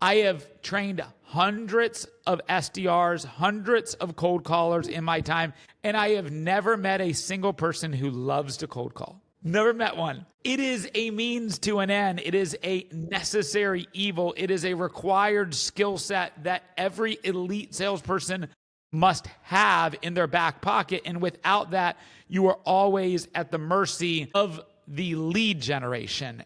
I have trained hundreds of SDRs, hundreds of cold callers in my time, and I have never met a single person who loves to cold call. Never met one. It is a means to an end. It is a necessary evil. It is a required skill set that every elite salesperson must have in their back pocket. And without that, you are always at the mercy of the lead generation.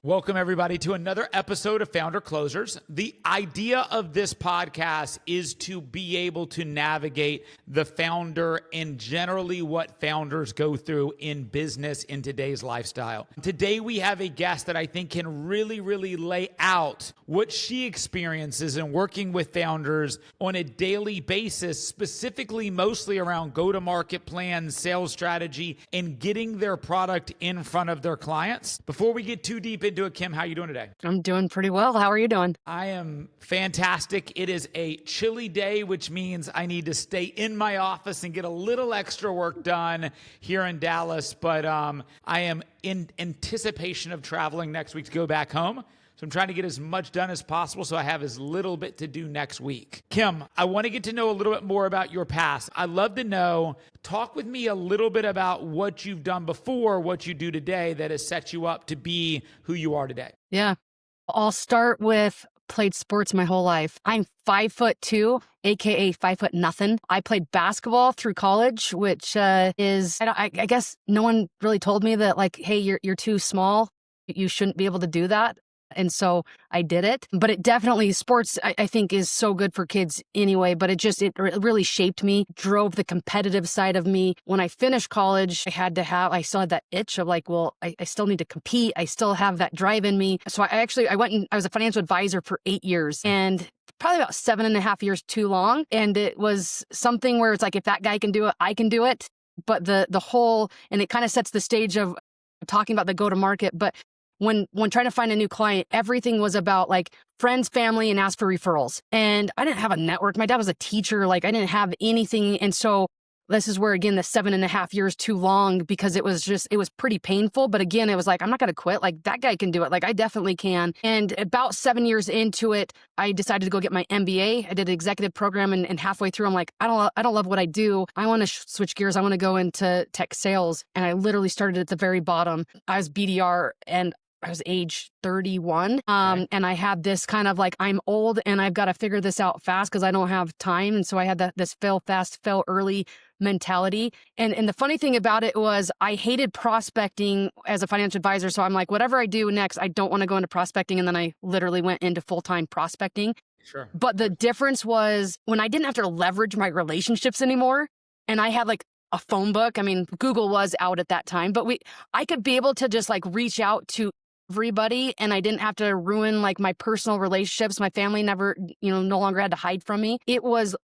Welcome, everybody, to another episode of FounderClosers. The idea of this podcast is to be able to navigate the founder and generally what founders go through in business in today's lifestyle. Today, we have a guest that I think can really lay out what she experiences in working with founders on a daily basis, specifically mostly around go-to-market plans, sales strategy, and getting their product in front of their clients. Before we get too deep into it, Kim, how are you doing today? I'm doing pretty well. How are you doing? I am fantastic. It is a chilly day, which means I need to stay in my office and get a little extra work done here in Dallas. But I am in anticipation of traveling next week to go back home. So I'm trying to get as much done as possible so I have as little bit to do next week. Kim, I want to get to know a little bit more about your past. I'd love to know, talk with me a little bit about what you've done before, what you do today that has set you up to be who you are today. Yeah. I'll start with played sports my whole life. I'm 5'2", AKA 5'0". I played basketball through college, which is, I guess no one really told me that like, hey, you're too small. You shouldn't be able to do that. And so I did it, but it definitely, sports, I think is so good for kids anyway, but it really shaped me, drove the competitive side of me. When I finished college, I still had that itch of like, well, I still need to compete. I still have that drive in me. So I went and I was a financial advisor for 8 years and probably about 7.5 years too long. And it was something where it's like, if that guy can do it, I can do it. But the whole, and it kind of sets the stage of talking about the go-to-market, but when trying to find a new client, everything was about like friends, family, and ask for referrals. And I didn't have a network. My dad was a teacher. Like I didn't have anything. And so this is where, again, the 7.5 years too long, because it was pretty painful. But again, it was like, I'm not going to quit. Like that guy can do it. Like I definitely can. And about 7 years into it, I decided to go get my MBA. I did an executive program and halfway through, I'm like, I don't love what I do. I want to switch gears. I want to go into tech sales. And I literally started at the very bottom. I was BDR and I was age 31. And I had this kind of like, I'm old and I've got to figure this out fast because I don't have time. And so I had this fail fast, fail early mentality. And the funny thing about it was I hated prospecting as a financial advisor. So I'm like, whatever I do next, I don't want to go into prospecting. And then I literally went into full-time prospecting. Sure. But the difference was when I didn't have to leverage my relationships anymore and I had like a phone book. I mean, Google was out at that time, but I could be able to just like reach out to everybody and I didn't have to ruin like my personal relationships. My family never, no longer had to hide from me. It was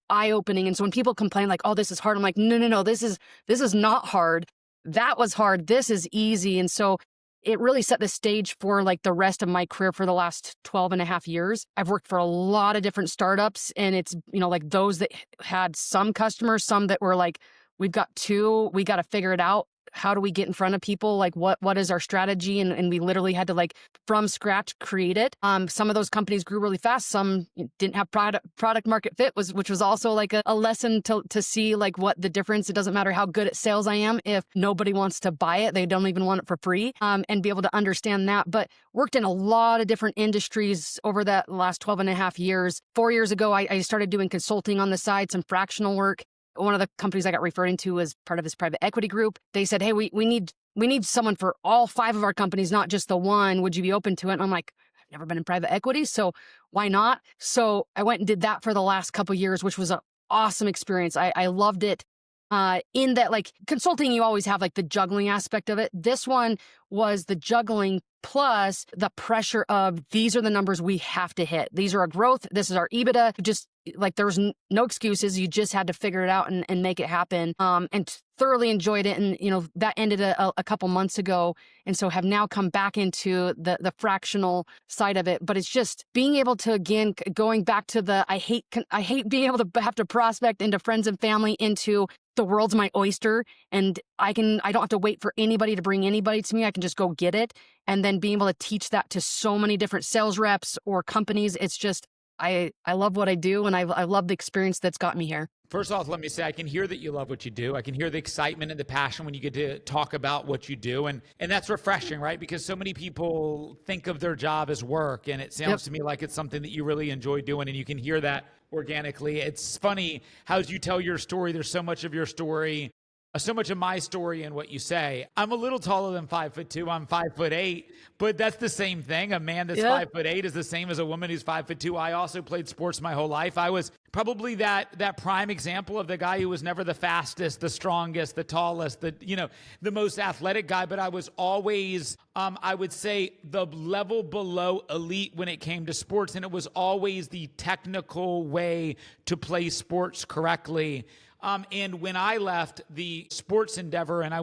eye-opening. And so when people complain like, oh, this is hard, I'm like, no, this is not hard. That was hard. This is easy. And so it really set the stage for like the rest of my career for the last 12.5 years. I've worked for a lot of different startups and it's, like those that had some customers, some that were like, we've got two, we got to figure it out. How do we get in front of people? Like what is our strategy? And we literally had to like from scratch create it. Some of those companies grew really fast. Some didn't have product market fit, which was also like a lesson to see like what the difference. It doesn't matter how good at sales I am. If nobody wants to buy it, they don't even want it for free, and be able to understand that. But worked in a lot of different industries over that last 12.5 years. 4 years ago, I started doing consulting on the side, some fractional work. One of the companies I got referred into was part of this private equity group. They said, hey, we need someone for all 5 of our companies, not just the one. Would you be open to it? And I'm like, I've never been in private equity, so why not? So I went and did that for the last couple of years, which was an awesome experience. I loved it. In that, like consulting, you always have like the juggling aspect of it. This one was the juggling plus the pressure of these are the numbers we have to hit. These are our growth. This is our EBITDA. Just like there was no excuses. You just had to figure it out and make it happen. And thoroughly enjoyed it. And, that ended a couple months ago. And so have now come back into the fractional side of it. But it's just being able to, again, going back to I hate being able to have to prospect into friends and family, into the world's my oyster, and I don't have to wait for anybody to bring anybody to me. I can just go get it. And then being able to teach that to so many different sales reps or companies. It's just, I love what I do, and I love the experience that's got me here. First off, let me say, I can hear that you love what you do. I can hear the excitement and the passion when you get to talk about what you do. And that's refreshing, right? Because so many people think of their job as work, and it sounds to me like it's something that you really enjoy doing, and you can hear that organically. It's funny how as you tell your story, there's so much of your story, so much of my story in what you say. I'm a little taller than 5'2". I'm 5'8", but that's the same thing. A man that's 5'8" is the same as a woman who's 5'2". I also played sports my whole life. I was probably that prime example of the guy who was never the fastest, the strongest, the tallest, the most athletic guy, but I was always, I would say, the level below elite when it came to sports, and it was always the technical way to play sports correctly. And when I left the sports endeavor and I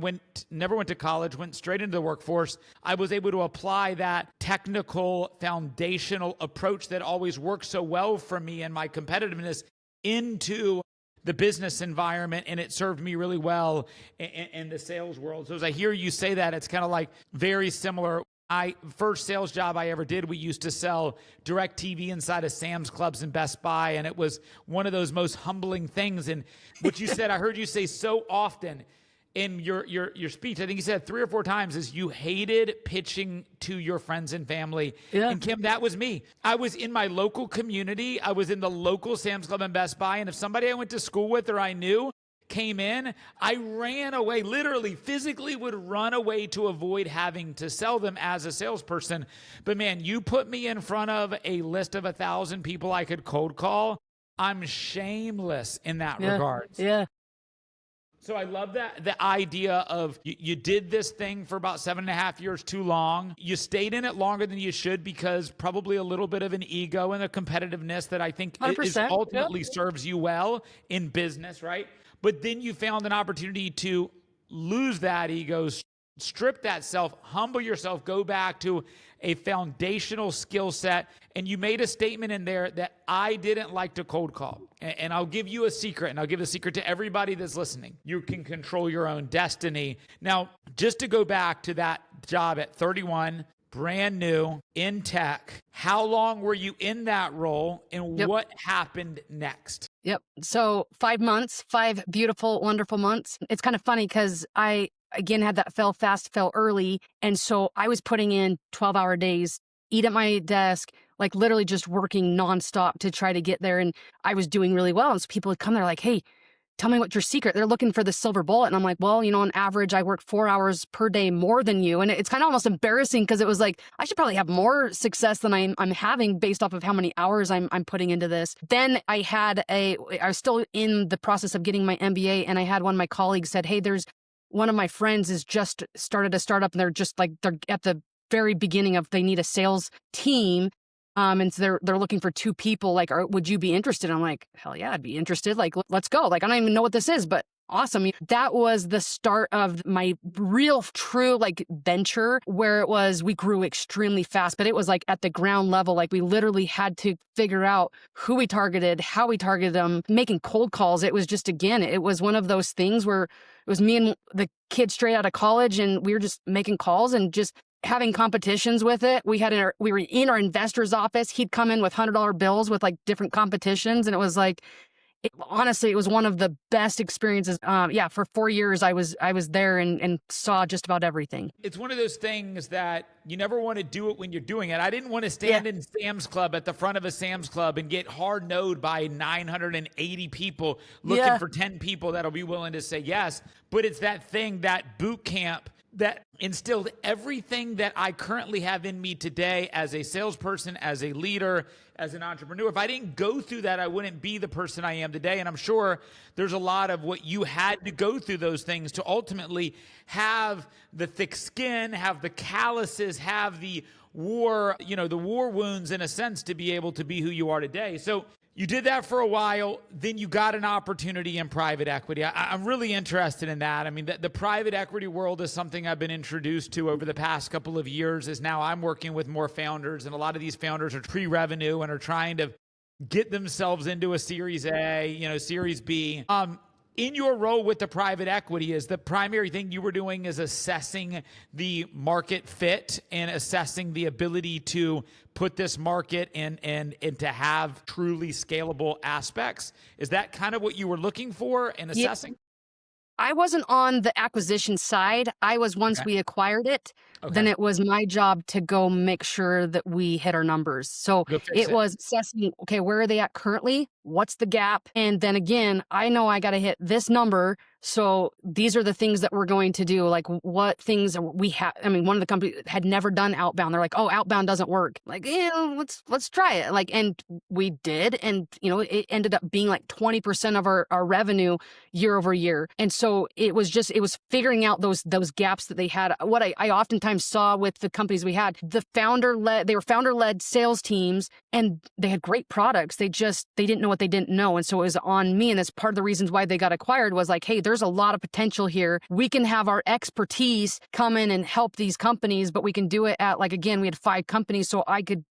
never went to college, went straight into the workforce, I was able to apply that technical foundational approach that always worked so well for me and my competitiveness into the business environment, and it served me really well in the sales world. So as I hear you say that, it's kind of like very similar. First sales job I ever did, we used to sell direct TV inside of Sam's Clubs and Best Buy. And it was one of those most humbling things. And what you said, I heard you say so often in your speech, I think you said 3 or 4 times, is you hated pitching to your friends and family. Yeah. And Kim, that was me. I was in my local community. I was in the local Sam's Club and Best Buy. And if somebody I went to school with or I knew came in, I ran away, literally, physically would run away to avoid having to sell them as a salesperson. But man, you put me in front of a list of 1,000 people I could cold call. I'm shameless in that regard. Yeah. So I love that, the idea of you did this thing for about 7.5 years too long. You stayed in it longer than you should because probably a little bit of an ego and a competitiveness that I think is ultimately serves you well in business, right? But then you found an opportunity to lose that ego, strip that self, humble yourself, go back to a foundational skill set. And you made a statement in there that I didn't like to cold call. And I'll give you a secret, and I'll give a secret to everybody that's listening. You can control your own destiny. Now, just to go back to that job at 31, brand new in tech, how long were you in that role, and what happened next? Yep. So 5 months, 5 beautiful, wonderful months. It's kind of funny because I, again, had that fell fast, fell early. And so I was putting in 12-hour days, eat at my desk, like literally just working nonstop to try to get there. And I was doing really well. And so people would come there like, hey, tell me what's your secret. They're looking for the silver bullet. And I'm like, well, on average, I work 4 hours per day more than you. And it's kind of almost embarrassing because it was like, I should probably have more success than I'm having based off of how many hours I'm putting into this. Then I was still in the process of getting my MBA, and I had one of my colleagues said, hey, one of my friends has just started a startup, and they're at the very beginning of, they need a sales team. And so they're looking for 2 people. Like, would you be interested? I'm like, hell yeah, I'd be interested. Like, let's go. Like, I don't even know what this is, but awesome. That was the start of my real true venture, where we grew extremely fast, but it was like at the ground level. Like, we literally had to figure out who we targeted, how we targeted them, making cold calls. It was just, again, it was one of those things where it was me and the kid straight out of college, and we were just making calls and just having competitions with it. We were in our investor's office. He'd come in with $100 bills with different competitions. And it was honestly, it was one of the best experiences. For 4 years, I was there and saw just about everything. It's one of those things that you never want to do it when you're doing it. I didn't want to stand in Sam's Club at the front of a Sam's Club and get hard-nosed by 980 people looking for 10 people that'll be willing to say yes. But it's that thing, that boot camp, that instilled everything that I currently have in me today as a salesperson, as a leader, as an entrepreneur. If I didn't go through that, I wouldn't be the person I am today. And I'm sure there's a lot of what you had to go through those things to ultimately have the thick skin, have the calluses, have the war wounds in a sense to be able to be who you are today. So You did that for a while, then you got an opportunity in private equity. I'm really interested in that. I mean, the private equity world is something I've been introduced to over the past couple of years, as now I'm working with more founders, and a lot of these founders are pre-revenue and are trying to get themselves into a Series A, Series B. In your role with the private equity, is the primary thing you were doing is assessing the market fit and assessing the ability to put this market in and to have truly scalable aspects? Is that kind of what you were looking for and assessing? I wasn't on the acquisition side. I was once we acquired it, then it was my job to go make sure that we hit our numbers. So it was assessing, okay, where are they at currently? What's the gap? And then again, I know I got to hit this number. So these are the things that we're going to do. Like what things we have. I mean, one of the companies had never done outbound. They're like, oh, outbound doesn't work. Like, let's try it. Like, and we did. And, it ended up being like 20% of our revenue year over year. And so it was figuring out those gaps that they had. What I oftentimes saw with the companies we had, they were founder-led sales teams, and they had great products. They didn't know what they didn't know. And so it was on me. And that's part of the reasons why they got acquired was like, hey, there's a lot of potential here. We can have our expertise come in and help these companies, but we can do it at, like, again, we had 5 companies. So I could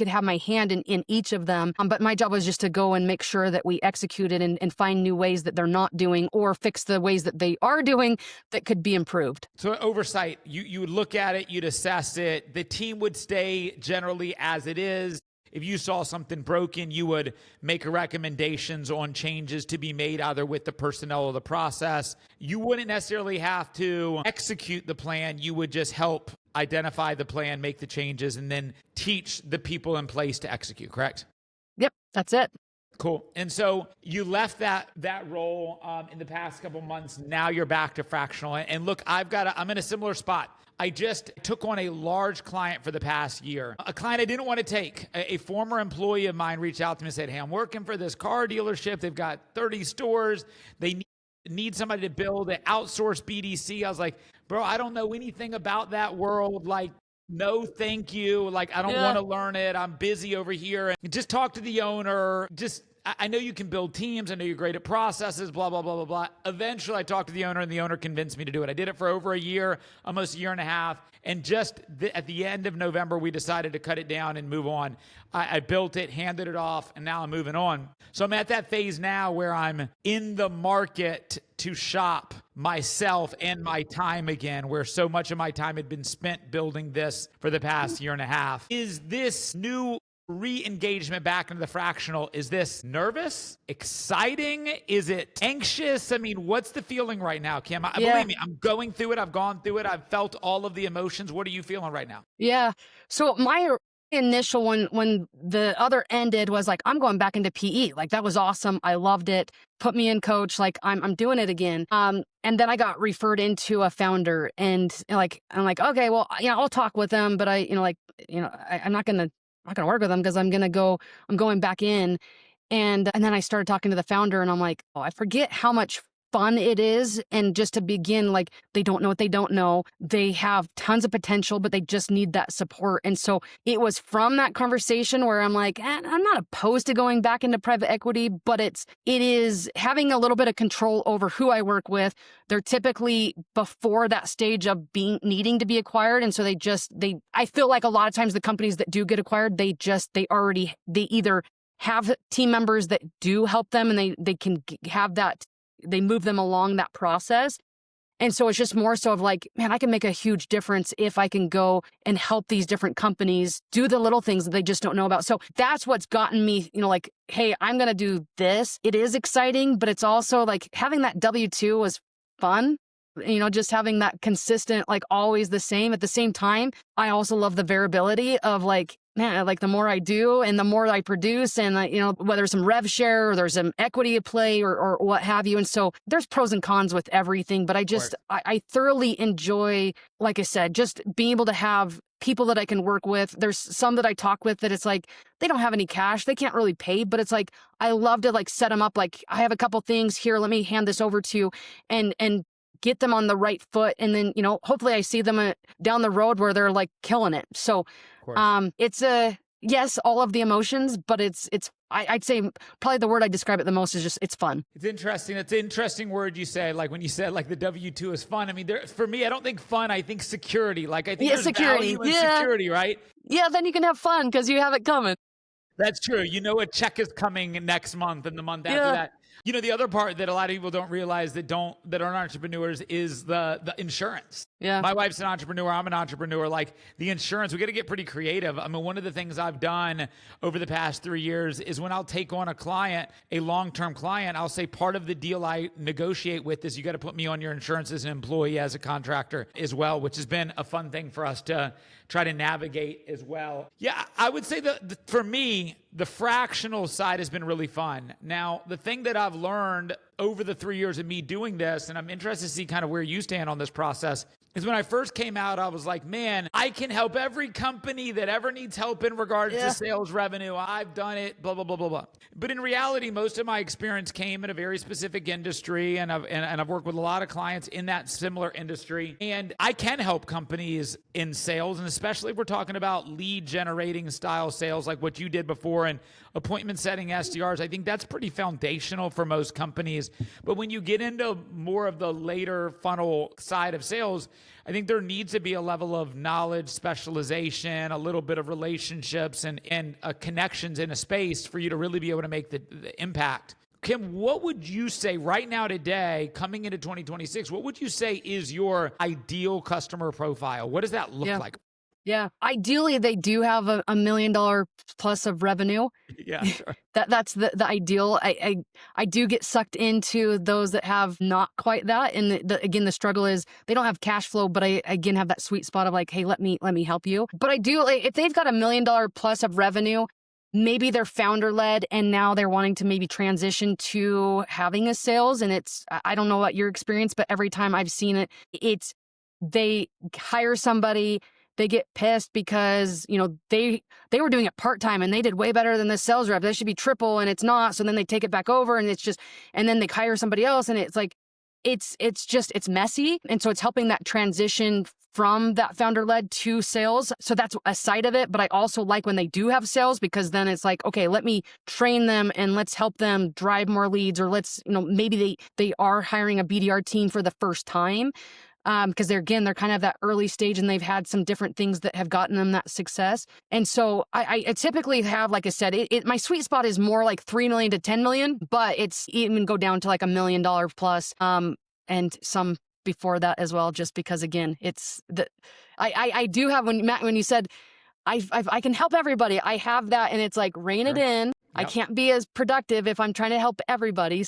have my hand in each of them. But my job was just to go and make sure that we executed and find new ways that they're not doing, or fix the ways that they are doing that could be improved. So oversight, you would look at it, you'd assess it. The team would stay generally as it is. If you saw something broken, you would make recommendations on changes to be made either with the personnel or the process. You wouldn't necessarily have to execute the plan. You would just help identify the plan, make the changes, and then teach the people in place to execute, correct? Yep, that's it. Cool. And so you left that role in the past couple months. Now you're back to Fractional. And look, I'm in a similar spot. I just took on a large client for the past year, a client I didn't want to take. A former employee of mine reached out to me and said, hey, I'm working for this car dealership. They've got 30 stores. They need somebody to build an outsourced BDC. I was like, bro, I don't know anything about that world. Like, no, thank you. Like, I don't want to learn it. I'm busy over here. And just talk to the owner. I know you can build teams. I know you're great at processes, blah, blah, blah, blah, blah. Eventually, I talked to the owner, and the owner convinced me to do it. I did it for over a year, almost a year and a half. And just at the end of November, we decided to cut it down and move on. I built it, handed it off, and now I'm moving on. So I'm at that phase now where I'm in the market to shop myself and my time again, where so much of my time had been spent building this for the past year and a half. Is this new re-engagement back into the Fractional, is this nervous, exciting? Is it anxious? I mean, what's the feeling right now, Kim? Believe me, I'm going through it. I've gone through it. I've felt all of the emotions. What are you feeling right now? Yeah. So my initial when the other ended was like, I'm going back into PE. Like, that was awesome. I loved it. Put me in, coach. Like, I'm doing it again. And then I got referred into a founder, and like, I'm like, okay, well, I'll talk with them, but I'm not gonna work with them because I'm going back in. And then I started talking to the founder, and I'm like, oh, I forget how much fun it is. And just to begin, like, they don't know what they don't know. They have tons of potential, but they just need that support. And so it was from that conversation where I'm like, I'm not opposed to going back into private equity, but it is having a little bit of control over who I work with. They're typically before that stage of needing to be acquired. And so I feel like a lot of times the companies that do get acquired, they either have team members that do help them, and they can have that, they move them along that process. And so it's just more so of like, man, I can make a huge difference if I can go and help these different companies do the little things that they just don't know about. So that's what's gotten me, like, hey, I'm going to do this. It is exciting, but it's also like having that W-2 was fun. Just having that consistent, like, always the same. At the same time, I also love the variability of like, man, like, the more I do and the more I produce, and whether it's some rev share or there's some equity at play or what have you. And so there's pros and cons with everything, but I thoroughly enjoy, like I said, just being able to have people that I can work with. There's some that I talk with that it's like, they don't have any cash. They can't really pay, but it's like, I love to like set them up. Like, I have a couple things here. Let me hand this over to you and get them on the right foot. And then, hopefully I see them down the road where they're like killing it. So it's yes, all of the emotions, but I'd say probably the word I describe it the most is just, it's fun. It's interesting. It's an interesting word you say. Like when you said like the W-2 is fun. I mean, for me, I don't think fun. I think security. Like I think there's security. value in security, right? Yeah, then you can have fun because you have it coming. That's true. You know, a check is coming next month and the month after that. You know, the other part that a lot of people don't realize that aren't entrepreneurs is the insurance. Yeah. My wife's an entrepreneur. I'm an entrepreneur. Like the insurance, we got to get pretty creative. I mean, one of the things I've done over the past 3 years is when I'll take on a client, a long-term client, I'll say part of the deal I negotiate with is you got to put me on your insurance as an employee, as a contractor as well, which has been a fun thing for us to try to navigate as well. Yeah, I would say that for me, the fractional side has been really fun. Now, the thing that I've learned over the 3 years of me doing this, and I'm interested to see kind of where you stand on this process, is when I first came out, I was like, man, I can help every company that ever needs help in regards to sales revenue. I've done it, blah, blah, blah, blah, blah. But in reality, most of my experience came in a very specific industry, and I've worked with a lot of clients in that similar industry. And I can help companies in sales, and especially if we're talking about lead generating style sales like what you did before and appointment setting SDRs. I think that's pretty foundational for most companies. But when you get into more of the later funnel side of sales, I think there needs to be a level of knowledge, specialization, a little bit of relationships and connections in a space for you to really be able to make the impact. Kim, what would you say right now today, coming into 2026, what would you say is your ideal customer profile? What does that look like? Yeah. Ideally, they do have a $1 million plus of revenue. Yeah, sure. That's the ideal. I do get sucked into those that have not quite that. And again, the struggle is they don't have cash flow, but I again have that sweet spot of like, hey, let me help you. But I do, like, if they've got $1 million plus of revenue, maybe they're founder led and now they're wanting to maybe transition to having a sales. And I don't know what your experience, but every time I've seen it, they hire somebody. They get pissed because, they were doing it part-time and they did way better than the sales rep. They should be triple and it's not. So then they take it back over and and then they hire somebody else and it's like, it's messy. And so it's helping that transition from that founder-led to sales. So that's a side of it. But I also like when they do have sales because then it's like, okay, let me train them and let's help them drive more leads, or maybe they are hiring a BDR team for the first time. Because they're kind of that early stage and they've had some different things that have gotten them that success. And so I typically have, like I said, my sweet spot is more like 3 million to 10 million, but it's even go down to like $1 million plus, and some before that as well, just because again, I do have, when you said I can help everybody, I have that, and it's like rein it in. Yep. I can't be as productive if I'm trying to help everybody.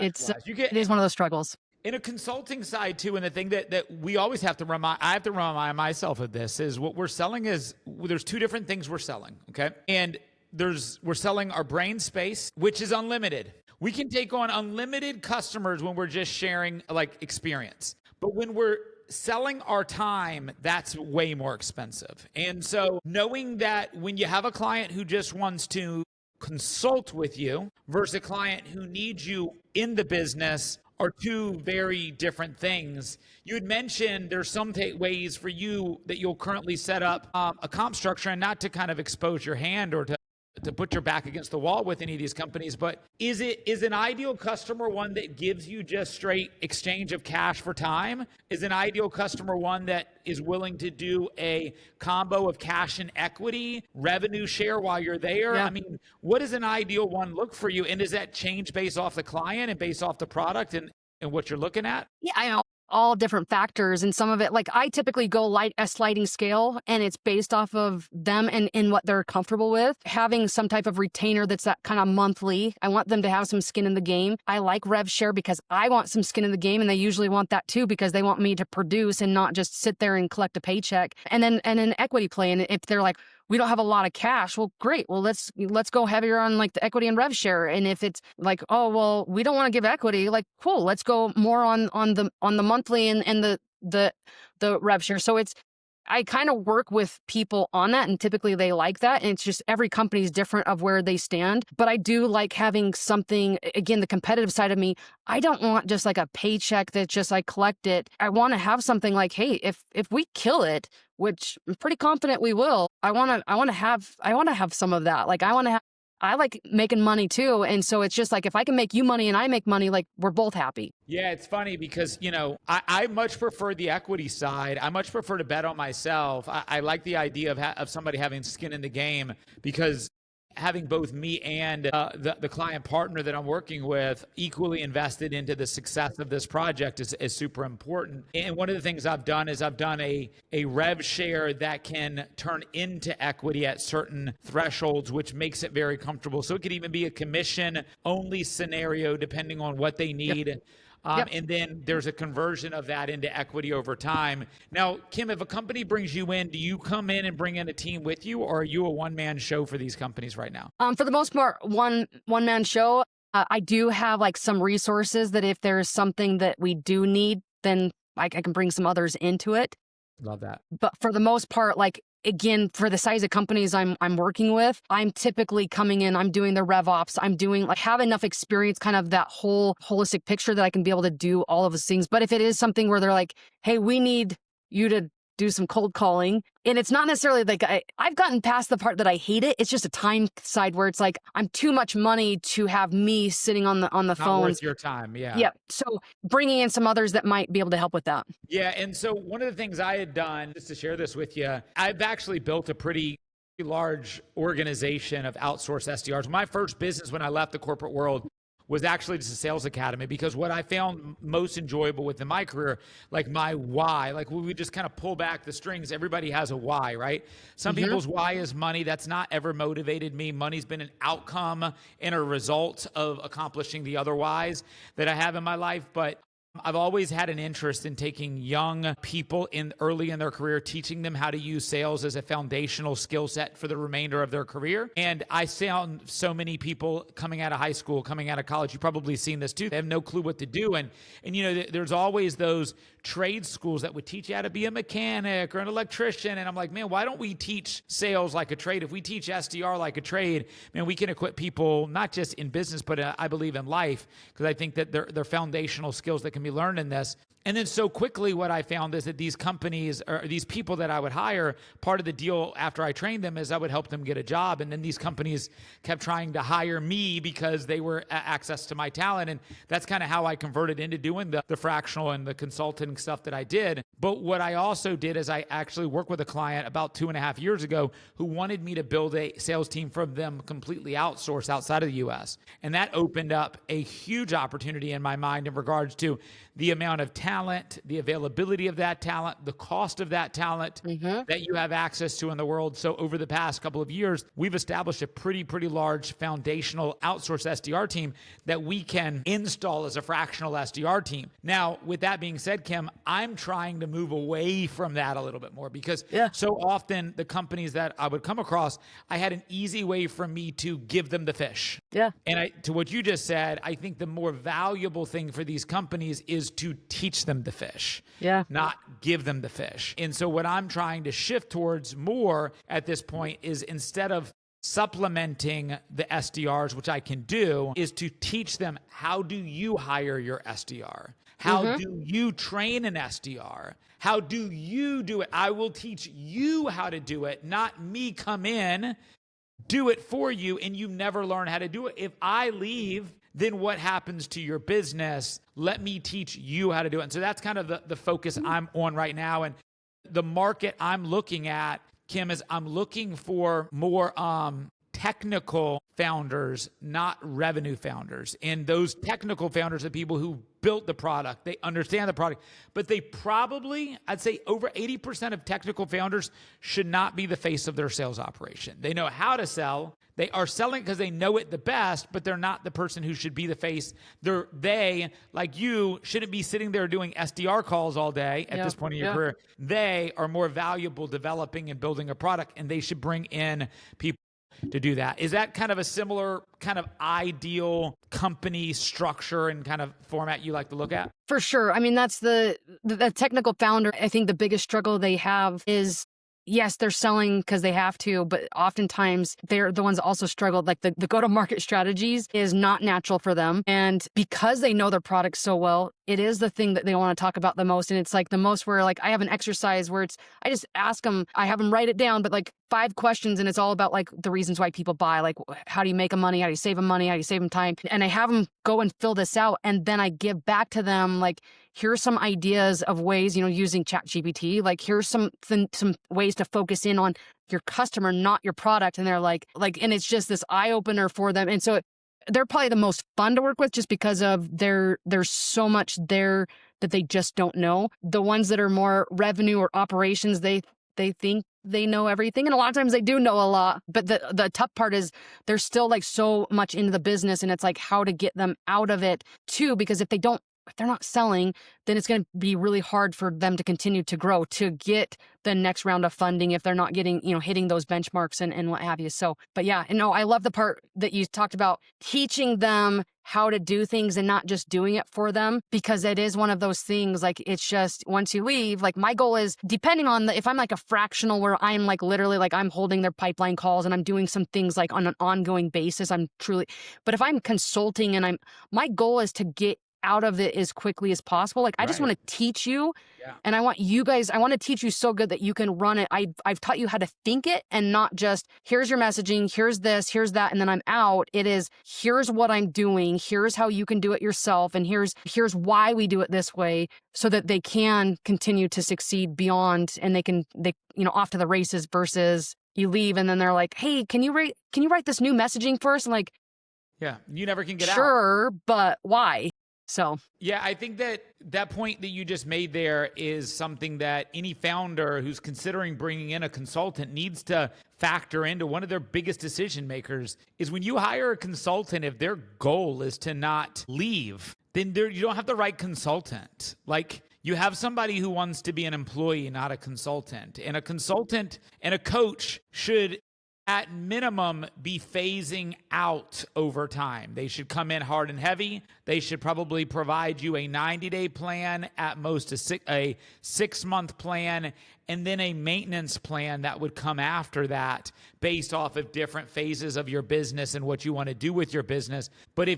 It is one of those struggles. In a consulting side too, and the thing that we always have to I have to remind myself of this is what we're selling is, there's two different things we're selling, okay? And we're selling our brain space, which is unlimited. We can take on unlimited customers when we're just sharing like experience. But when we're selling our time, that's way more expensive. And so knowing that when you have a client who just wants to consult with you versus a client who needs you in the business are two very different things. You had mentioned there's some ways for you that you'll currently set up a comp structure, and not to kind of expose your hand or to put your back against the wall with any of these companies, but is an ideal customer one that gives you just straight exchange of cash for time? Is an ideal customer one that is willing to do a combo of cash and equity, revenue share while you're there? Yeah. I mean, what does an ideal one look for you? And does that change based off the client and based off the product and what you're looking at? Yeah, I know. All different factors, and some of it, like I typically go a sliding scale, and it's based off of them and what they're comfortable with. Having some type of retainer that's that kind of monthly, I want them to have some skin in the game. I like rev share because I want some skin in the game, and they usually want that too because they want me to produce and not just sit there and collect a paycheck. And then an equity play, and if they're like, we don't have a lot of cash, well, great. Well, let's go heavier on like the equity and rev share. And if it's like, oh, well, we don't want to give equity, like, cool, let's go more on the monthly and the rev share. So I kind of work with people on that, and typically they like that. And it's just every company is different of where they stand. But I do like having something, again, the competitive side of me. I don't want just like a paycheck that just I collect it. I want to have something like, hey, if we kill it, which I'm pretty confident we will, I want to have some of that. Like I like making money too. And so it's just like, if I can make you money and I make money, like we're both happy. Yeah, it's funny because, I much prefer the equity side. I much prefer to bet on myself. I like the idea of somebody having skin in the game, because having both me and the client partner that I'm working with equally invested into the success of this project is super important. And one of the things I've done is I've done a rev share that can turn into equity at certain thresholds, which makes it very comfortable. So it could even be a commission only scenario depending on what they need. Yep. And then there's a conversion of that into equity over time. Now, Kim, if a company brings you in, do you come in and bring in a team with you, or are you a one-man show for these companies right now? For the most part, one-man show. I do have like some resources that if there's something that we do need, then I can bring some others into it. Love that. But for the most part, like, again, for the size of companies I'm working with, I'm typically coming in, I'm doing the rev ops, I'm doing like have enough experience, kind of that whole holistic picture that I can be able to do all of those things. But if it is something where they're like, hey, we need you to do some cold calling, and it's not necessarily like I've gotten past the part that I hate it. It's just a time side where it's like I'm too much money to have me sitting on the Not phone. worth your time. Yeah. Yeah. So bringing in some others that might be able to help with that. Yeah. And so one of the things I had done, just to share this with you, I've actually built a pretty large organization of outsourced SDRs. My first business when I left the corporate world was actually just a sales academy, because what I found most enjoyable within my career, like my why, like when we just kind of pull back the strings, everybody has a why, right? Some people's why is money. That's not ever motivated me. Money's been an outcome and a result of accomplishing the other whys that I have in my life. But I've always had an interest in taking young people early in their career, teaching them how to use sales as a foundational skill set for the remainder of their career. And I found so many people coming out of high school, coming out of college, you've probably seen this too. They have no clue what to do. And there's always those trade schools that would teach you how to be a mechanic or an electrician. And I'm like, man, why don't we teach sales like a trade? If we teach SDR like a trade, man, we can equip people not just in business, but I believe in life, because I think that they're foundational skills that can be learned in this. And then so quickly what I found is that these companies, or these people that I would hire, part of the deal after I trained them is I would help them get a job. And then these companies kept trying to hire me because they were access to my talent. And that's kind of how I converted into doing the fractional and the consulting stuff that I did. But what I also did is I actually worked with a client about 2.5 years ago who wanted me to build a sales team for them completely outsourced outside of the US. And that opened up a huge opportunity in my mind in regards to the amount of talent, the availability of that talent, the cost of that talent that you have access to in the world. So over the past couple of years, we've established a pretty large foundational outsourced SDR team that we can install as a fractional SDR team. Now, with that being said, Kim, I'm trying to move away from that a little bit more, because so often the companies that I would come across, I had an easy way for me to give them the fish. Yeah. And to what you just said, I think the more valuable thing for these companies is to teach them the fish, not give them the fish. And so what I'm trying to shift towards more at this point is, instead of supplementing the SDRs, which I can do, is to teach them, how do you hire your SDR? How do you train an SDR? How do you do it? I will teach you how to do it, not me come in, do it for you, and you never learn how to do it. If I leave, then what happens to your business? Let me teach you how to do it. And so that's kind of the focus I'm on right now. And the market I'm looking at, Kim, is I'm looking for more technical founders, not revenue founders. And those technical founders are people who built the product. They understand the product, but they probably, I'd say over 80% of technical founders should not be the face of their sales operation. They know how to sell. They are selling because they know it the best, but they're not the person who should be the face. They, like you, shouldn't be sitting there doing SDR calls all day at this point in your career. They are more valuable developing and building a product, and they should bring in people to do that. Is that kind of a similar kind of ideal company structure and kind of format you like to look at? For sure. I mean, that's the technical founder. I think the biggest struggle they have is, yes, they're selling because they have to, but oftentimes they're the ones that also struggle. Like the go-to-market strategies is not natural for them. And because they know their product so well, it is the thing that they want to talk about the most. And it's like the most where like I have an exercise where I just ask them, I have them write it down, but like 5 questions. And it's all about like the reasons why people buy, like how do you make them money? How do you save them money? How do you save them time? And I have them go and fill this out. And then I give back to them, like, here's some ideas of ways, using ChatGPT, like here's some ways to focus in on your customer, not your product. And they're like, and it's just this eye opener for them. And so they're probably the most fun to work with just because of there's so much there that they just don't know. The ones that are more revenue or operations, they think they know everything. And a lot of times they do know a lot, but the tough part is they're still like so much into the business, and it's like how to get them out of it too, because if they're not selling, then it's going to be really hard for them to continue to grow, to get the next round of funding if they're not getting, hitting those benchmarks and what have you. So, but yeah, I love the part that you talked about teaching them how to do things and not just doing it for them, because it is one of those things, like it's just once you leave, like my goal is depending on if I'm like a fractional where I'm like literally like I'm holding their pipeline calls and I'm doing some things like on an ongoing basis, but if I'm consulting and my goal is to get out of it as quickly as possible. Like I just want to teach you, and I want to teach you so good that you can run it. I've taught you how to think it, and not just here's your messaging, here's this, here's that, and then I'm out. It is here's what I'm doing, here's how you can do it yourself, and here's why we do it this way, so that they can continue to succeed beyond, and they off to the races versus you leave and then they're like, hey, can you write this new messaging first? I'm like, yeah, you never can get out. Sure, but why? So, yeah, I think that point that you just made there is something that any founder who's considering bringing in a consultant needs to factor into. One of their biggest decision makers is when you hire a consultant, if their goal is to not leave, then you don't have the right consultant. Like you have somebody who wants to be an employee, not a consultant. And a consultant and a coach should at minimum be phasing out over time. They should come in hard and heavy. They should probably provide you a 90-day plan, at most a 6-month plan, and then a maintenance plan that would come after that based off of different phases of your business and what you want to do with your business. But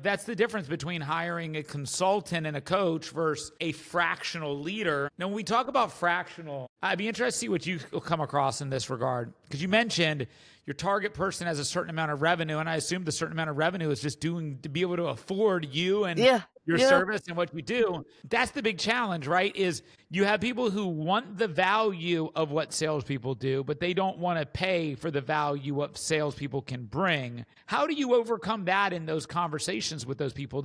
that's the difference between hiring a consultant and a coach versus a fractional leader. Now, when we talk about fractional, I'd be interested to see what you come across in this regard, because you mentioned your target person has a certain amount of revenue, and I assume the certain amount of revenue is just to be able to afford you and your service and what you do. That's the big challenge, right? Is you have people who want the value of what salespeople do, but they don't want to pay for the value what salespeople can bring. How do you overcome that in those conversations with those people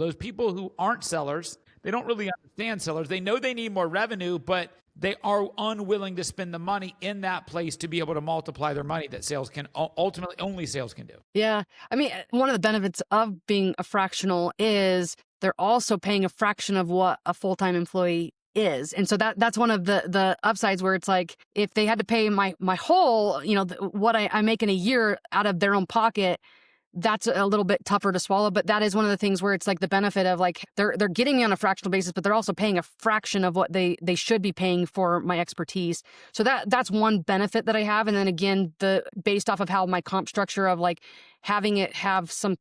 who aren't sellers? They don't really understand sellers. They know they need more revenue, but they are unwilling to spend the money in that place to be able to multiply their money that sales can ultimately only sales can do. Yeah. I mean, one of the benefits of being a fractional is they're also paying a fraction of what a full-time employee is. And so that's one of the upsides, where it's like, if they had to pay my whole, what I make in a year out of their own pocket, that's a little bit tougher to swallow. But that is one of the things where it's like the benefit of like, they're getting me on a fractional basis, but they're also paying a fraction of what they should be paying for my expertise. So that's one benefit that I have. And then again, based off of how my comp structure of like having it have some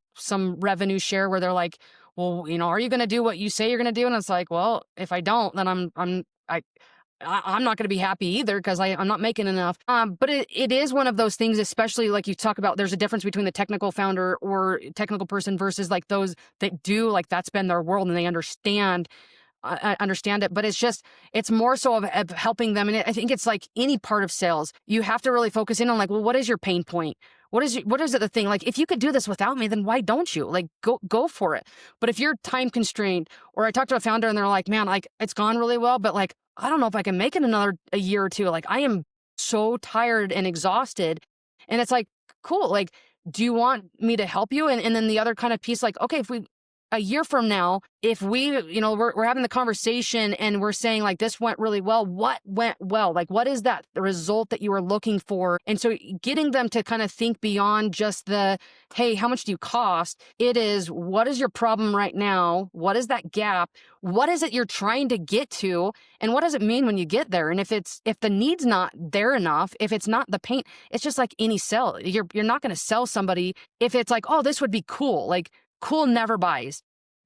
revenue share where they're like, well, are you going to do what you say you're going to do? And it's like, well, if I don't, then I'm not going to be happy either, because I'm not making enough. But it is one of those things, especially like you talk about, there's a difference between the technical founder or technical person versus like those that do, like that's been their world and they understand it. But it's more so of helping them. And I think it's like any part of sales, you have to really focus in on like, well, what is your pain point? What is it the thing? Like, if you could do this without me, then why don't you? Like, go for it. But if you're time constrained, or I talked to a founder and they're like, man, like it's gone really well, but like, I don't know if I can make it a year or two. Like, I am so tired and exhausted. And it's like, cool. Like, do you want me to help you? And then the other kind of piece, like, okay, a year from now, if we're having the conversation and we're saying like, this went really well, what went well? Like, what is the result that you were looking for? And so getting them to kind of think beyond just hey, how much do you cost? It is, what is your problem right now? What is that gap? What is it you're trying to get to? And what does it mean when you get there? And if the need's not there enough, if it's not the pain, it's just like any sell. You're not going to sell somebody if it's like, oh, this would be cool. Like, cool never buys.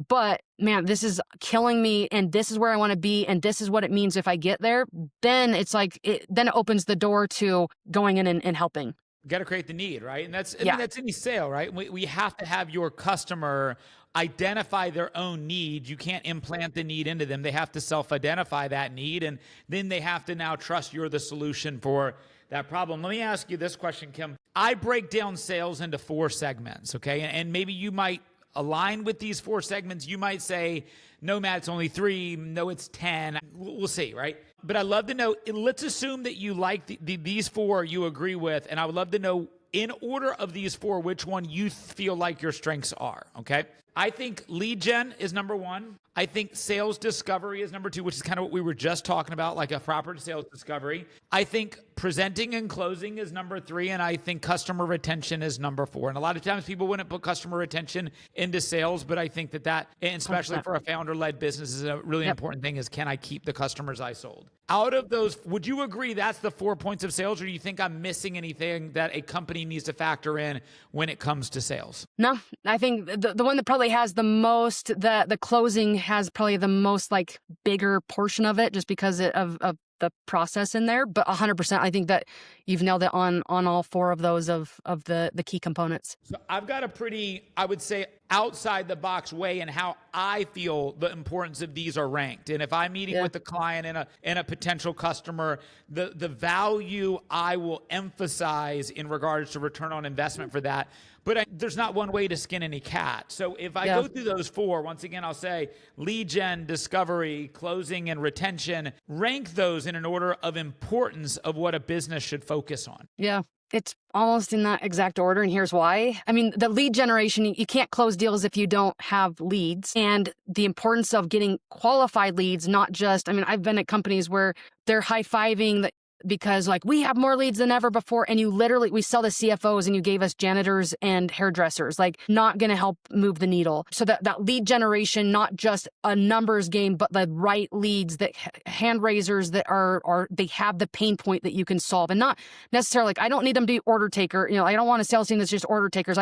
but man, this is killing me and this is where I want to be and this is what it means if I get there, then it's like, then it opens the door to going in and helping. Got to create the need, right? And I mean, that's any sale, right? We have to have your customer identify their own need. You can't implant the need into them. They have to self-identify that need, and then they have to now trust you're the solution for that problem. Let me ask you this question, Kim. I break down sales into 4 segments, okay? And maybe you might align with these 4 segments. You might say, no, Matt, it's only 3. No, it's 10. We'll see, right? But I'd love to know, let's assume that you like these 4 you agree with, and I would love to know, in order of these 4, which one you feel like your strengths are, okay? I think lead gen is number 1. I think sales discovery is number 2, which is kind of what we were just talking about, like a proper sales discovery. I think presenting and closing is number 3, and I think customer retention is number 4. And a lot of times people wouldn't put customer retention into sales, but I think that, and especially 100%. For a founder-led business, is a really important thing is, can I keep the customers I sold? Out of those, would you agree that's the 4 points of sales, or do you think I'm missing anything that a company needs to factor in when it comes to sales? No, I think the one that probably has the most, the closing has probably the most like bigger portion of it just because of the process in there. But 100%, I think that you've nailed it on all 4 of those of the key components. So I've got a pretty, I would say, outside the box way in how I feel the importance of these are ranked. And if I'm meeting with the client and a potential customer, the value I will emphasize in regards to return on investment for that. But there's not one way to skin any cat. So if I go through those 4, once again, I'll say lead gen, discovery, closing, and retention, rank those in an order of importance of what a business should focus on. Yeah. It's almost in that exact order, and here's why. I mean, the lead generation, you can't close deals if you don't have leads, and the importance of getting qualified leads, not just, I mean, I've been at companies where they're high-fiving because like we have more leads than ever before, and we sell to CFOs and you gave us janitors and hairdressers, like not going to help move the needle. So that lead generation, not just a numbers game, but the right leads, that hand raisers that are they have the pain point that you can solve, and not necessarily like, I don't need them to be order taker. I don't want a sales team that's just order takers.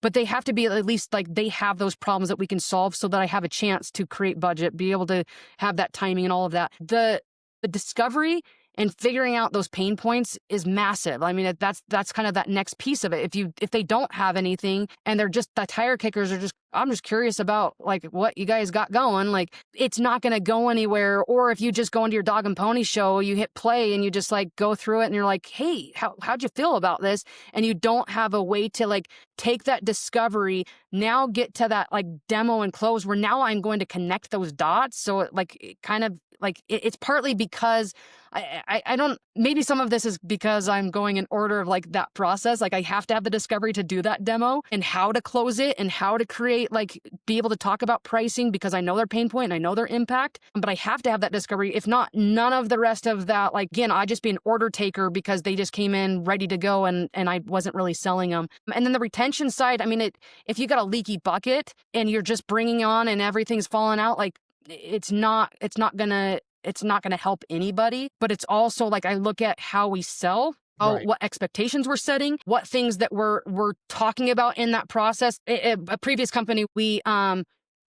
But they have to be at least like they have those problems that we can solve so that I have a chance to create budget, be able to have that timing and all of that. The discovery and figuring out those pain points is massive. I mean, that's kind of that next piece of it. If they don't have anything and they're just the tire kickers are just, I'm just curious about like what you guys got going, like it's not going to go anywhere. Or if you just go into your dog and pony show, you hit play and you just like go through it and you're like, hey, how'd you feel about this? And you don't have a way to like take that discovery, now get to that like demo and close where now I'm going to connect those dots. So it kind of like it's partly because I don't, maybe some of this is because I'm going in order of like that process. Like I have to have the discovery to do that demo and how to close it and how to create, like be able to talk about pricing because I know their pain point and I know their impact, but I have to have that discovery. If not, none of the rest of that, like again, I just be an order taker because they just came in ready to go and I wasn't really selling them. And then the retention side, I mean, if you got a leaky bucket and you're just bringing on and everything's falling out, like it's not gonna help anybody. But it's also like I look at how we sell, what expectations we're setting, what things that we're talking about in that process. A previous company, we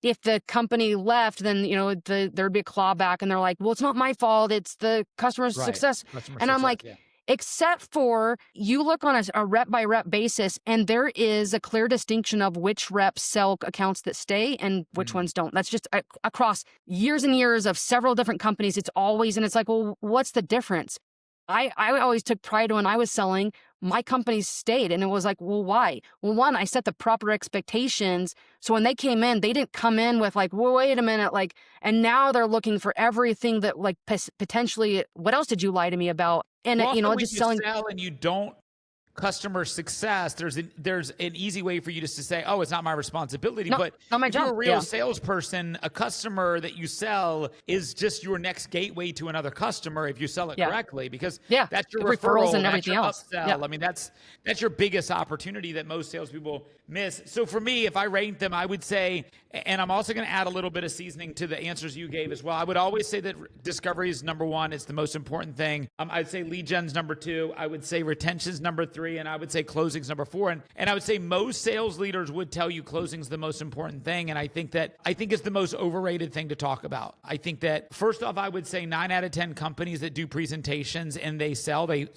if the company left, then there'd be a clawback, and they're like, "Well, it's not my fault; it's the customer's success." I'm like. Yeah. Except for you look on a rep by rep basis, and there is a clear distinction of which reps sell accounts that stay and which ones don't. That's just across years and years of several different companies. It's always, and it's like, well, what's the difference? I always took pride when I was selling. My companies stayed, and it was like, well, why? Well, one, I set the proper expectations. So when they came in, they didn't come in with like, well, wait a minute, like, and now they're looking for everything that like potentially, what else did you lie to me about? And well, just selling. Sell and you don't customer success. There's an easy way for you just to say, oh, it's not my responsibility. No, but not my if job. you're a real salesperson, a customer that you sell is just your next gateway to another customer if you sell it correctly, because that's your referrals and everything else. Upsell. I mean, that's your biggest opportunity that most salespeople miss. So for me, if I rank them, I would say And I'm also going to add a little bit of seasoning to the answers you gave as well. I would always say that discovery is number one. It's the most important thing. I'd say lead gen's number two. I would say retention's number three. And I would say closing's number four. And I would say most sales leaders would tell you closing's the most important thing. And I think it's the most overrated thing to talk about. I think that first off, I would say 9 out of 10 companies that do presentations and they sell, they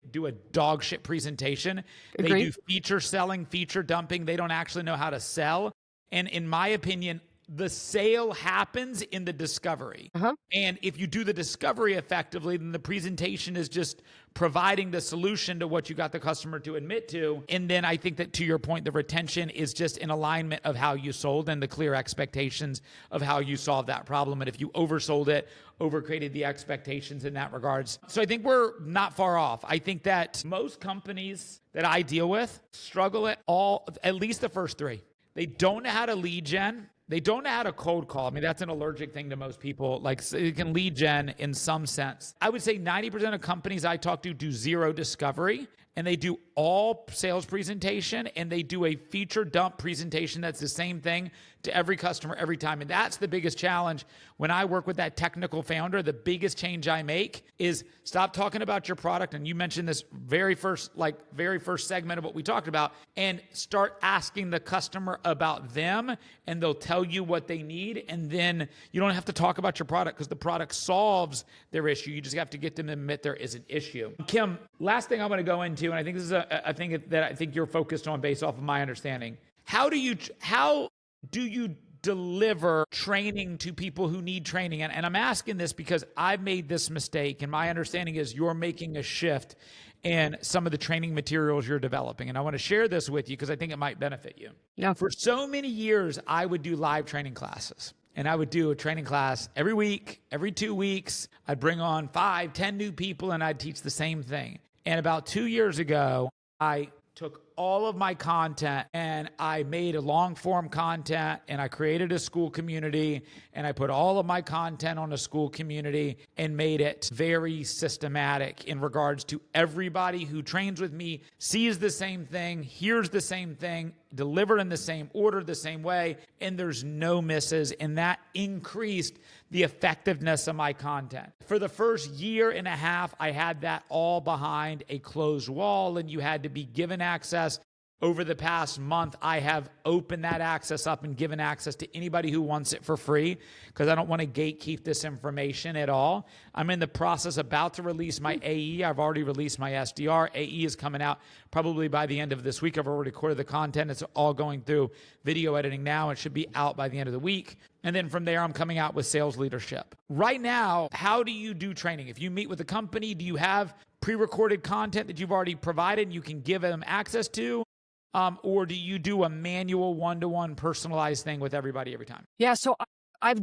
do a dog shit presentation. Agreed. They do feature selling, feature dumping. They don't actually know how to sell. And in my opinion, the sale happens in the discovery. And if you do the discovery effectively, then the presentation is just providing the solution to what you got the customer to admit to. And then I think that, to your point, the retention is just in alignment of how you sold and the clear expectations of how you solved that problem. And if you oversold it, overcreated the expectations in that regards. So I think we're not far off. I think that most companies that I deal with struggle at least the first three. They don't know how to lead gen. They don't know how to cold call. I mean, that's an allergic thing to most people. Like, so you can lead gen in some sense. I would say 90% of companies I talk to do zero discovery, and they do all sales presentation, and they do a feature dump presentation that's the same thing to every customer every time. And that's the biggest challenge. When I work with that technical founder, the biggest change I make is stop talking about your product. And you mentioned this very first segment of what we talked about, and start asking the customer about them, and they'll tell you what they need. And then you don't have to talk about your product because the product solves their issue. You just have to get them to admit there is an issue. Kim, last thing I'm going to go into, and I think this is a thing that I think you're focused on based off of my understanding. How do you deliver training to people who need training? And I'm asking this because I've made this mistake, and my understanding is you're making a shift in some of the training materials you're developing. And I want to share this with you because I think it might benefit you. Yeah. For so many years, I would do live training classes. And I would do a training class every week, every 2 weeks. I'd bring on 5, 10 new people, and I'd teach the same thing. And about 2 years ago, I took all of my content and I made a long form content, and I created a school community, and I put all of my content on a school community and made it very systematic in regards to everybody who trains with me sees the same thing, hears the same thing, delivered in the same order, the same way, and there's no misses. And that increased the effectiveness of my content. For the first year and a half, I had that all behind a closed wall, and you had to be given access. Over the past month, I have opened that access up and given access to anybody who wants it for free, because I don't want to gatekeep this information at all. I'm in the process about to release my AE. I've already released my SDR. AE is coming out probably by the end of this week. I've already recorded the content. It's all going through video editing now. It should be out by the end of the week. And then from there, I'm coming out with sales leadership. Right now, how do you do training? If you meet with a company, do you have pre-recorded content that you've already provided and you can give them access to? Or do you do a manual one-to-one personalized thing with everybody every time? Yeah. So I have a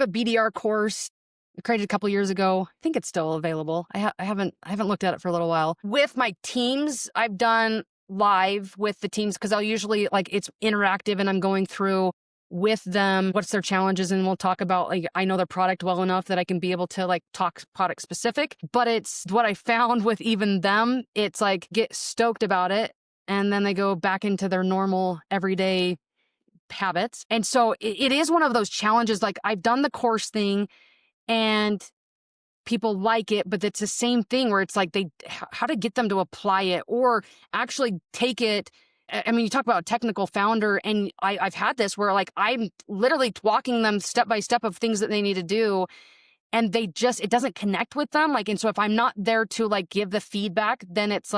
BDR course I created a couple years ago. I think it's still available. I haven't looked at it for a little while. With my teams, I've done live with the teams because I'll usually it's interactive, and I'm going through with them what's their challenges, and we'll talk about I know their product well enough that I can be able to talk product specific. But it's what I found with even them, it's get stoked about it, and then they go back into their normal everyday habits. And so it is one of those challenges. I've done the course thing and people like it, but it's the same thing where it's how to get them to apply it or actually take it. I mean, you talk about a technical founder, and I've had this where I'm literally walking them step by step of things that they need to do, and it doesn't connect with them. And so if I'm not there to give the feedback, then it's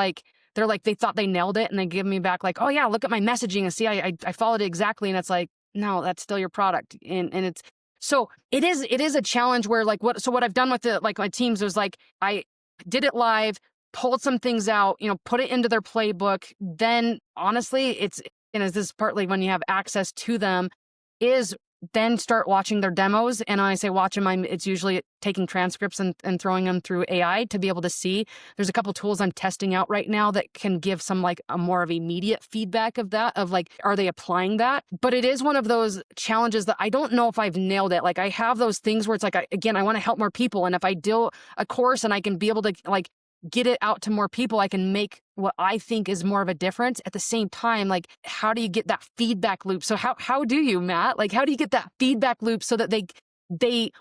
they're they thought they nailed it, and they give me back oh yeah, look at my messaging and see I followed it exactly. And it's no, that's still your product. And it's, so it is a challenge where what I've done with my teams was I did it live, pulled some things out, put it into their playbook. Then honestly, this is partly when you have access to them, is then start watching their demos. And when I say watch them, it's usually taking transcripts and throwing them through AI to be able to see. There's a couple tools I'm testing out right now that can give some a more of immediate feedback of that, of are they applying that? But it is one of those challenges that I don't know if I've nailed it. I have those things where it's again, I want to help more people. And if I do a course and I can be able to get it out to more people, I can make what I think is more of a difference. At the same time, like, how do you get that feedback loop? So how do you, Matt? Like, how do you get that feedback loop so that they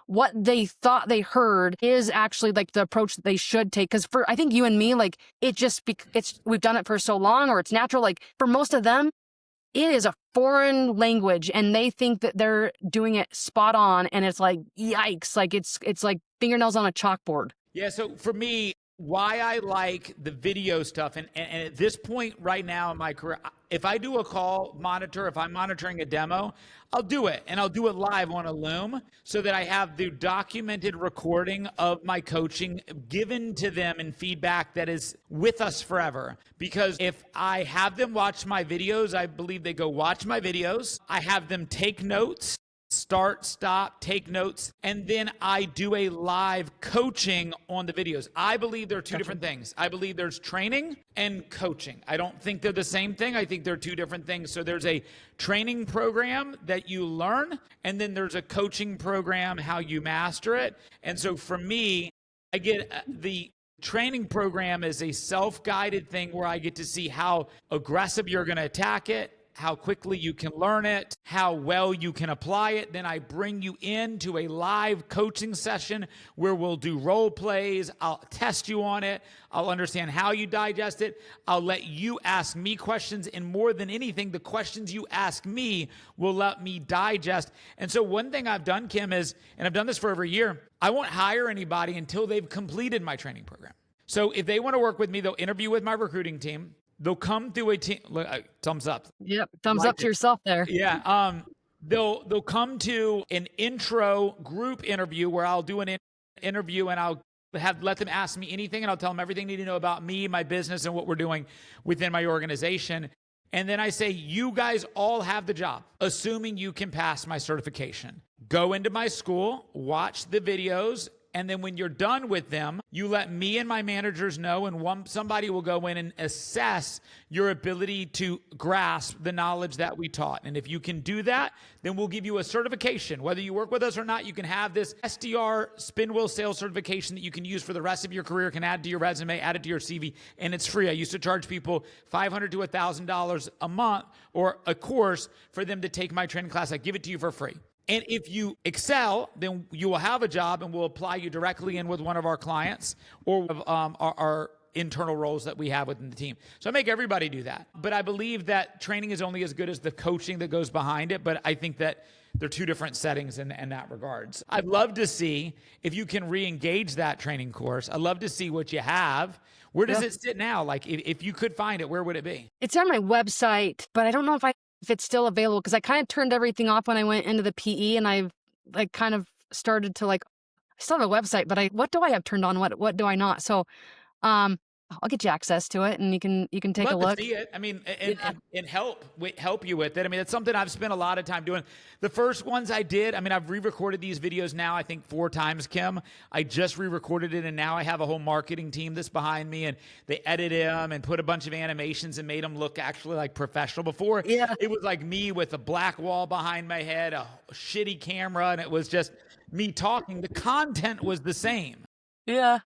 what they thought they heard is actually like the approach that they should take? Because for, I think you and me, like, we've done it for so long, or it's natural. Like, for most of them, it is a foreign language and they think that they're doing it spot on, and it's like, yikes, like it's like fingernails on a chalkboard. Yeah, so for me, why I like the video stuff, and at this point right now in my career, if I do a call monitor, if I'm monitoring a demo, I'll do it, and I'll do it live on a Loom so that I have the documented recording of my coaching given to them in feedback that is with us forever. Because if I have them watch my videos, I believe they go watch my videos. I have them take notes. Start, stop, take notes, and then I do a live coaching on the videos. I believe there are two different things. I believe there's training and coaching. I don't think they're the same thing. I think they're two different things. So there's a training program that you learn, and then there's a coaching program, how you master it. And so for me, I get the training program is a self-guided thing where I get to see how aggressive you're going to attack it, how quickly you can learn it, how well you can apply it. Then I bring you into a live coaching session where we'll do role plays. I'll test you on it. I'll understand how you digest it. I'll let you ask me questions. And more than anything, the questions you ask me will let me digest. And so one thing I've done, Kim, is, and I've done this for over a year, I won't hire anybody until they've completed my training program. So if they want to work with me, they'll interview with my recruiting team. They'll come through a team. Thumbs up. Yep, thumbs up to yourself there. Yeah. They'll come to an intro group interview where I'll do an interview and I'll let them ask me anything, and I'll tell them everything they need to know about me, my business, and what we're doing within my organization. And then I say, you guys all have the job, assuming you can pass my certification. Go into my school, watch the videos, and then when you're done with them, you let me and my managers know, and somebody will go in and assess your ability to grasp the knowledge that we taught. And if you can do that, then we'll give you a certification. Whether you work with us or not, you can have this SDR spin wheel sales certification that you can use for the rest of your career, can add to your resume, add it to your CV, and it's free. I used to charge people $500 to $1,000 a month or a course for them to take my training class. I give it to you for free. And if you excel, then you will have a job, and we'll apply you directly in with one of our clients or our internal roles that we have within the team. So I make everybody do that. But I believe that training is only as good as the coaching that goes behind it. But I think that they're two different settings in that regards. I'd love to see if you can re-engage that training course. I'd love to see what you have. Where does it sit now? Like, if you could find it, where would it be? It's on my website, but I don't know if it's still available, because I kind of turned everything off when I went into the PE, and I've like kind of started to like, I still have a website, but what do I have turned on? What do I not? So I'll get you access to it, and you can take a look. To see it. I mean, and help you with it. I mean, it's something I've spent a lot of time doing. The first ones I did, I mean, I've re-recorded these videos now, I think 4 times, Kim. I just re-recorded it, and now I have a whole marketing team that's behind me, and they edited them and put a bunch of animations and made them look actually like professional. Before, it was like me with a black wall behind my head, a shitty camera, and it was just me talking. The content was the same. Yeah.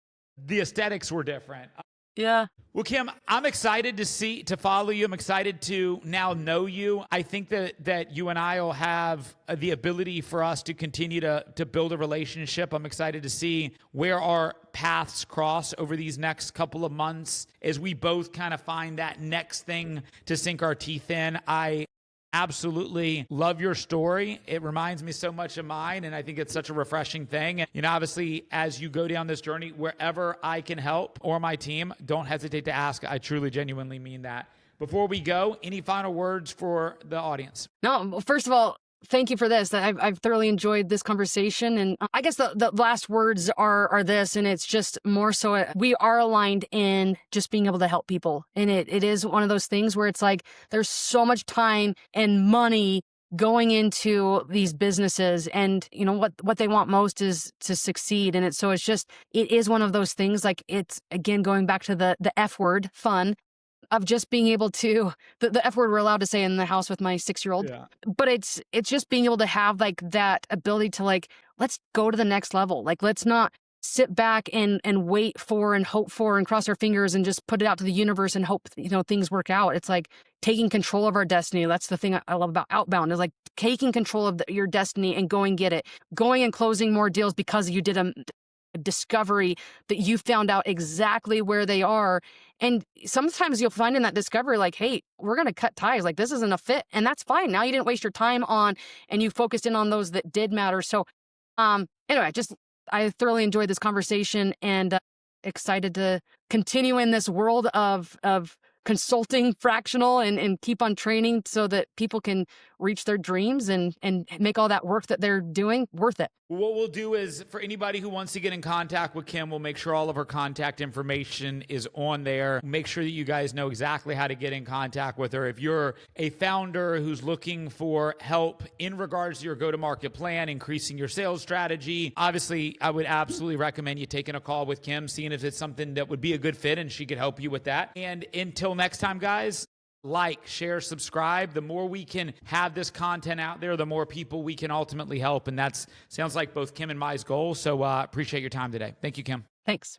The aesthetics were different. Yeah. Well, Kim, I'm excited to follow you. I'm excited to now know you. I think that you and I will have the ability for us to continue to build a relationship. I'm excited to see where our paths cross over these next couple of months as we both kind of find that next thing to sink our teeth in. I absolutely love your story. It reminds me so much of mine, and I think it's such a refreshing thing. And obviously, as you go down this journey, wherever I can help or my team, don't hesitate to ask. I truly, genuinely mean that. Before we go, any final words for the audience? No, first of all, thank you for this. I've thoroughly enjoyed this conversation. And I guess the last words are this, and it's just more so we are aligned in just being able to help people. And it is one of those things where it's like there's so much time and money going into these businesses, and you know what they want most is to succeed. And it is one of those things, like, it's again going back to the F word, fun, of just being able to, the F word we're allowed to say in the house with my 6-year-old, but it's just being able to have like that ability to like, let's go to the next level. Like, let's not sit back and wait for and hope for and cross our fingers and just put it out to the universe and hope, things work out. It's like taking control of our destiny. That's the thing I love about outbound, is like taking control of your destiny and going get it, going and closing more deals because you did a discovery that you found out exactly where they are. And sometimes you'll find in that discovery, like, hey, we're going to cut ties. Like, this isn't a fit. And that's fine. Now you didn't waste your time on, and you focused in on those that did matter. So anyway, I thoroughly enjoyed this conversation, and excited to continue in this world of consulting fractional and keep on training so that people can reach their dreams and make all that work that they're doing worth it. What we'll do is, for anybody who wants to get in contact with Kim, we'll make sure all of her contact information is on there. Make sure that you guys know exactly how to get in contact with her. If you're a founder who's looking for help in regards to your go-to-market plan, increasing your sales strategy, obviously, I would absolutely recommend you taking a call with Kim, seeing if it's something that would be a good fit and she could help you with that. And until next time, guys, like, share, subscribe. The more we can have this content out there, the more people we can ultimately help. And that sounds like both Kim and my goal. So appreciate your time today. Thank you, Kim. Thanks.